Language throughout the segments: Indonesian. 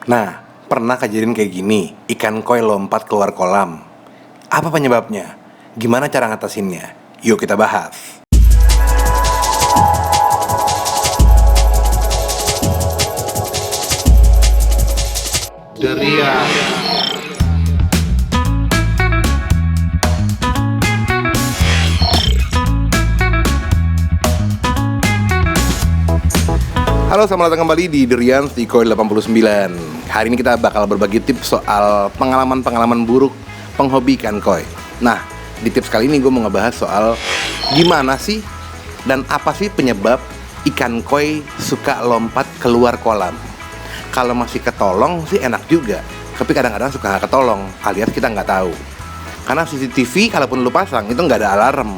Nah, pernah kejadian kayak gini, ikan koi lompat keluar kolam. Apa penyebabnya? Gimana cara ngatasinnya? Yuk kita bahas. Ceria. Halo, selamat datang kembali di Durian di Koi 89. Hari ini kita bakal berbagi tips soal pengalaman-pengalaman buruk penghobi ikan koi. Nah, di tips kali ini gue mau ngebahas soal gimana sih dan apa sih penyebab ikan koi suka lompat keluar kolam. Kalau masih ketolong sih enak juga, tapi kadang-kadang suka nggak ketolong, alias kita nggak tahu. Karena CCTV kalaupun lu pasang itu nggak ada alarm.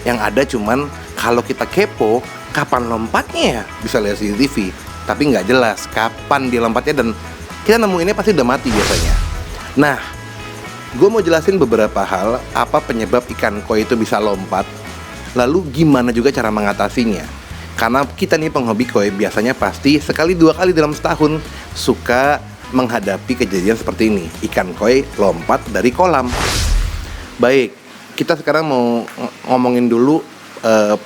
Yang ada cuman kalau kita kepo kapan lompatnya ya, bisa lihat CCTV, tapi nggak jelas kapan dia lompatnya, dan kita nemuinnya pasti udah mati biasanya. Nah, gue mau jelasin beberapa hal apa penyebab ikan koi itu bisa lompat, lalu gimana juga cara mengatasinya. Karena kita nih penghobi koi biasanya pasti sekali dua kali dalam setahun suka menghadapi kejadian seperti ini, ikan koi lompat dari kolam. Baik, kita sekarang mau ngomongin dulu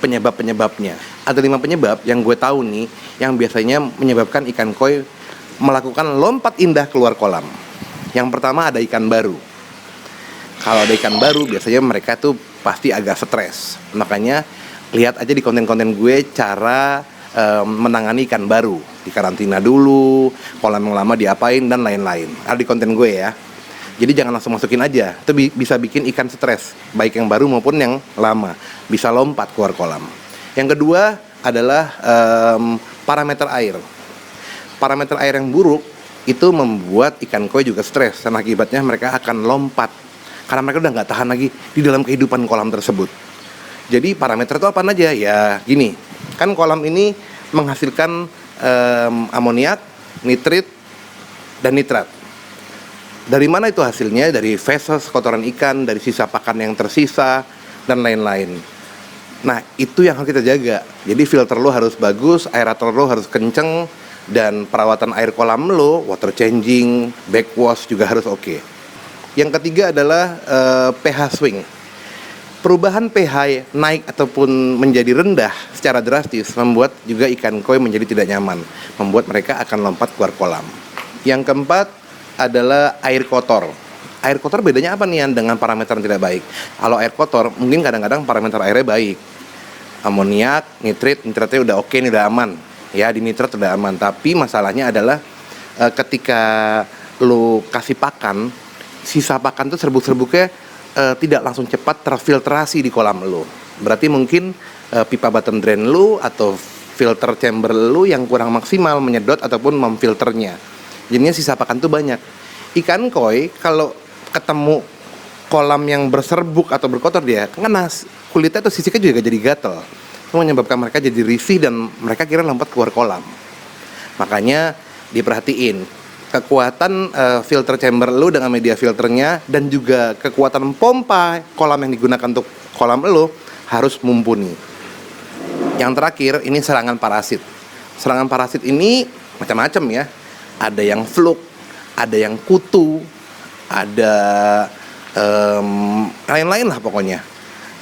penyebab-penyebabnya. Ada 5 penyebab yang gue tahu nih yang biasanya menyebabkan ikan koi melakukan lompat indah keluar kolam. Yang pertama ada ikan baru. Kalau ada ikan baru biasanya mereka tuh pasti agak stres. Makanya lihat aja di konten-konten gue cara menangani ikan baru. Dikarantina dulu, kolam yang lama diapain dan lain-lain. Ada di konten gue ya. Jadi jangan langsung masukin aja. Itu bisa bikin ikan stres, baik yang baru maupun yang lama. Bisa lompat keluar kolam. Yang kedua adalah parameter air. Parameter air yang buruk itu membuat ikan koi juga stres, dan akibatnya mereka akan lompat karena mereka udah nggak tahan lagi di dalam kehidupan kolam tersebut. Jadi parameter itu apa aja? Ya gini, kan kolam ini menghasilkan amoniak, nitrit, dan nitrat. Dari mana itu hasilnya? Dari feses, kotoran ikan, dari sisa pakan yang tersisa, dan lain-lain. Nah, itu yang harus kita jaga. Jadi filter lo harus bagus, aerator lo harus kenceng, dan perawatan air kolam lo, water changing, backwash juga harus oke. Yang ketiga adalah pH swing. Perubahan pH naik ataupun menjadi rendah secara drastis membuat juga ikan koi menjadi tidak nyaman, membuat mereka akan lompat keluar kolam. Yang keempat adalah air kotor. Air kotor bedanya apa nih dengan parameter yang tidak baik? Kalau air kotor mungkin kadang-kadang parameter airnya baik, amoniak, nitratnya udah oke nih, udah aman ya, di nitrat udah aman. Tapi masalahnya adalah ketika lo kasih pakan, sisa pakan tuh serbuk-serbuknya tidak langsung cepat terfiltrasi di kolam lo. Berarti mungkin pipa bottom drain lo atau filter chamber lo yang kurang maksimal menyedot ataupun memfilternya. Jadinya sisa pakan tuh banyak. Ikan koi kalau ketemu kolam yang berserbuk atau berkotor, dia ngenas, kulitnya atau sisiknya juga jadi gatel. Itu menyebabkan mereka jadi risih dan mereka kira lompat keluar kolam. Makanya diperhatiin kekuatan filter chamber lu dengan media filternya, dan juga kekuatan pompa kolam yang digunakan untuk kolam lu harus mumpuni. Yang terakhir ini serangan parasit. Serangan parasit ini macam-macam ya. Ada yang fluk, ada yang kutu, ada lain-lain lah pokoknya.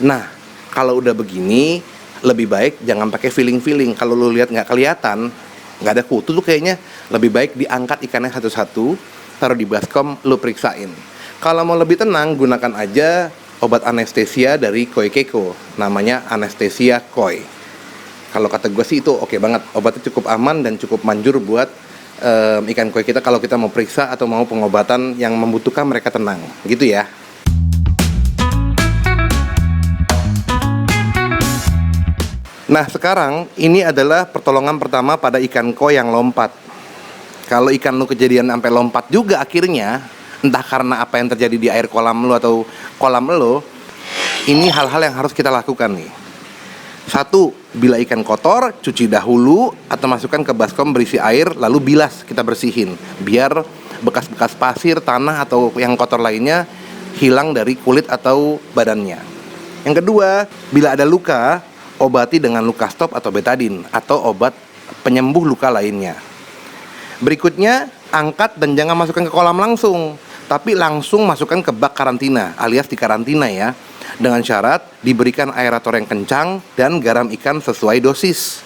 Nah, kalau udah begini lebih baik jangan pakai feeling. Kalau lu lihat nggak kelihatan, nggak ada kutu tuh kayaknya, lebih baik diangkat ikannya satu-satu, taruh di baskom, lu periksain. Kalau mau lebih tenang, gunakan aja obat anestesia dari Koi Keko, namanya anestesia koi. Kalau kata gue sih itu oke banget, obatnya cukup aman dan cukup manjur buat ikan koi kita kalau kita mau periksa atau mau pengobatan yang membutuhkan mereka tenang, gitu ya. Nah, sekarang ini adalah pertolongan pertama pada ikan koi yang lompat. Kalau ikan lu kejadian sampai lompat juga akhirnya, entah karena apa yang terjadi di air kolam lu atau kolam lu, ini hal-hal yang harus kita lakukan nih. 1, bila ikan kotor, cuci dahulu atau masukkan ke baskom berisi air, lalu bilas, kita bersihin biar bekas-bekas pasir, tanah atau yang kotor lainnya hilang dari kulit atau badannya. Yang kedua, bila ada luka, obati dengan luka stop atau betadine atau obat penyembuh luka lainnya. Berikutnya, angkat dan jangan masukkan ke kolam langsung, tapi langsung masukkan ke bak karantina alias di karantina ya, dengan syarat diberikan aerator yang kencang dan garam ikan sesuai dosis.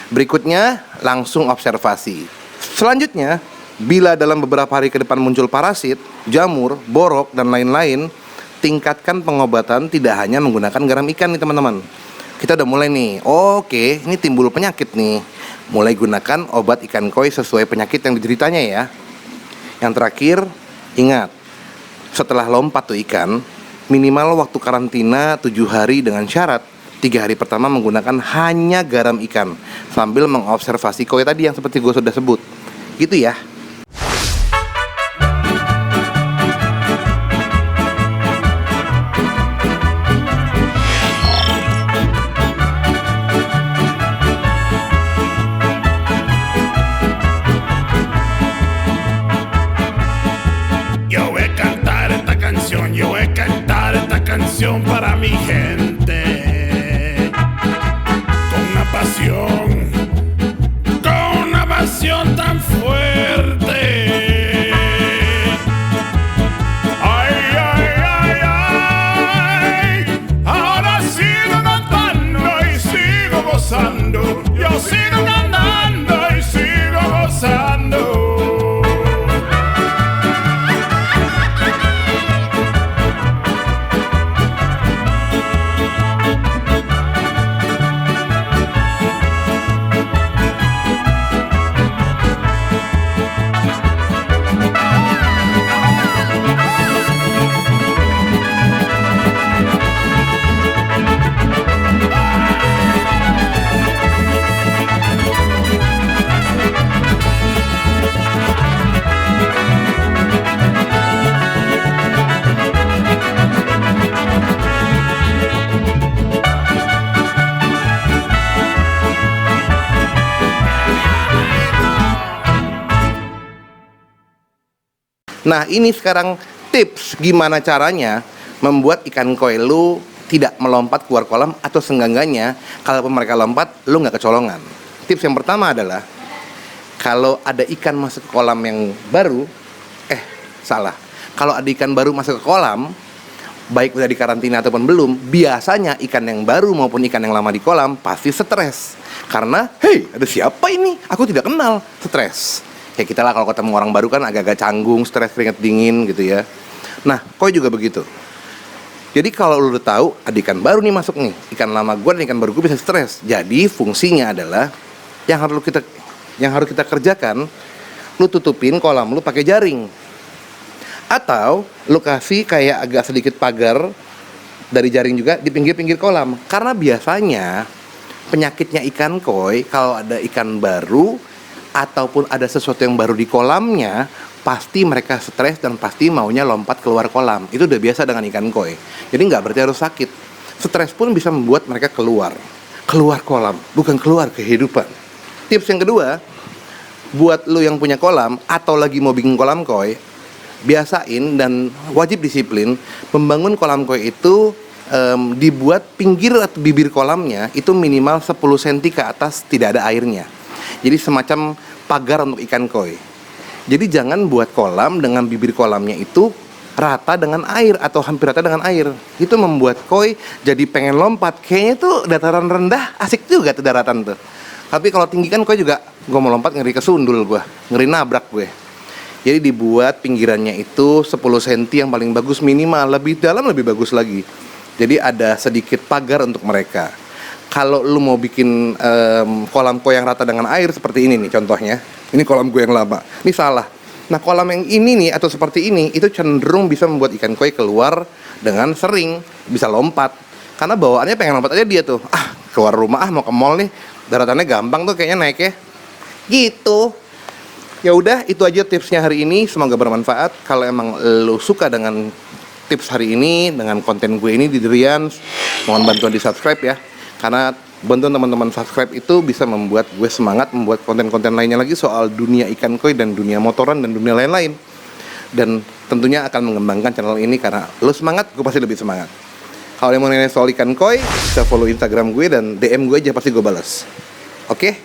Berikutnya, langsung observasi. Selanjutnya, bila dalam beberapa hari ke depan muncul parasit, jamur, borok, dan lain-lain, tingkatkan pengobatan tidak hanya menggunakan garam ikan nih teman-teman. Kita udah mulai nih, oke, ini timbul penyakit nih. Mulai gunakan obat ikan koi sesuai penyakit yang dideritanya ya. Yang terakhir, ingat, setelah lompat tuh ikan, minimal waktu karantina 7 hari dengan syarat 3 hari pertama menggunakan hanya garam ikan sambil mengobservasi koi tadi yang seperti gue sudah sebut. Gitu ya. Yo voy a cantar esta canción para mi gente, con una pasión tan fuerte. Ay, ay, ay, ay, ahora sigo cantando y sigo gozando, yo sigo cantando y sigo gozando. Nah, ini sekarang tips gimana caranya membuat ikan koi lu tidak melompat keluar kolam, atau seenggaknya kalau mereka lompat lu nggak kecolongan. Tips yang pertama adalah kalau ada ikan masuk ke kolam yang baru, kalau ada ikan baru masuk ke kolam, baik udah di karantina ataupun belum, biasanya ikan yang baru maupun ikan yang lama di kolam pasti stres. Karena, hey, ada siapa ini? Aku tidak kenal, stres. Kayak kita lah kalau ketemu orang baru kan agak-agak canggung, stres, keringat dingin gitu ya. Nah, koi juga begitu. Jadi kalau lu udah tahu ada ikan baru nih masuk nih, ikan lama gue dan ikan baru gue bisa stres. Jadi fungsinya adalah yang harus kita kerjakan, lu tutupin kolam lu pakai jaring. Atau lu kasih kayak agak sedikit pagar dari jaring juga di pinggir-pinggir kolam. Karena biasanya penyakitnya ikan koi kalau ada ikan baru ataupun ada sesuatu yang baru di kolamnya, pasti mereka stres dan pasti maunya lompat keluar kolam. Itu udah biasa dengan ikan koi. Jadi nggak berarti harus sakit. Stres pun bisa membuat mereka keluar kolam, bukan keluar kehidupan. Tips yang kedua, buat lu yang punya kolam atau lagi mau bikin kolam koi, biasain dan wajib disiplin membangun kolam koi itu. Dibuat pinggir atau bibir kolamnya itu minimal 10 cm ke atas tidak ada airnya. Jadi semacam pagar untuk ikan koi. Jadi jangan buat kolam dengan bibir kolamnya itu rata dengan air atau hampir rata dengan air. Itu membuat koi jadi pengen lompat. Kayaknya tuh dataran rendah asik juga tuh daratan tuh. Tapi kalau tinggi kan koi juga, gue mau lompat ngeri kesundul gue, ngeri nabrak gue. Jadi dibuat pinggirannya itu 10 cm yang paling bagus minimal, lebih dalam lebih bagus lagi. Jadi ada sedikit pagar untuk mereka. Kalau lu mau bikin kolam koi yang rata dengan air seperti ini nih contohnya. Ini kolam gue yang lama. Ini salah. Nah, kolam yang ini nih atau seperti ini itu cenderung bisa membuat ikan koi keluar dengan sering, bisa lompat. Karena bawaannya pengen lompat aja dia tuh. Keluar rumah mau ke mall nih, daratannya gampang tuh kayaknya naiknya. Gitu. Ya udah, itu aja tipsnya hari ini. Semoga bermanfaat. Kalau emang lu suka dengan tips hari ini, dengan konten gue ini di Drians, mohon bantuan di subscribe ya. Karena bantuan teman-teman subscribe itu bisa membuat gue semangat membuat konten-konten lainnya lagi soal dunia ikan koi dan dunia motoran dan dunia lain-lain. Dan tentunya akan mengembangkan channel ini karena lo semangat, gue pasti lebih semangat. Kalau yang mau nanya soal ikan koi, bisa follow Instagram gue dan DM gue aja, pasti gue balas. Oke?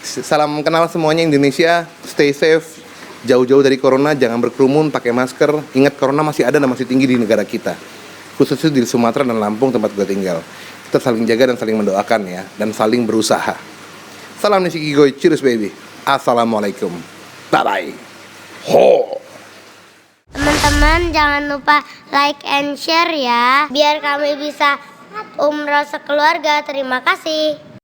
Salam kenal semuanya Indonesia, stay safe, jauh-jauh dari corona, jangan berkerumun, pakai masker. Ingat corona masih ada dan masih tinggi di negara kita, khususnya di Sumatera dan Lampung tempat gue tinggal. Kita saling jaga dan saling mendoakan ya, dan saling berusaha. Salam Nishikigoy, cheers baby. Assalamualaikum, bye-bye. Ho. Teman-teman jangan lupa like and share ya, biar kami bisa umroh sekeluarga. Terima kasih.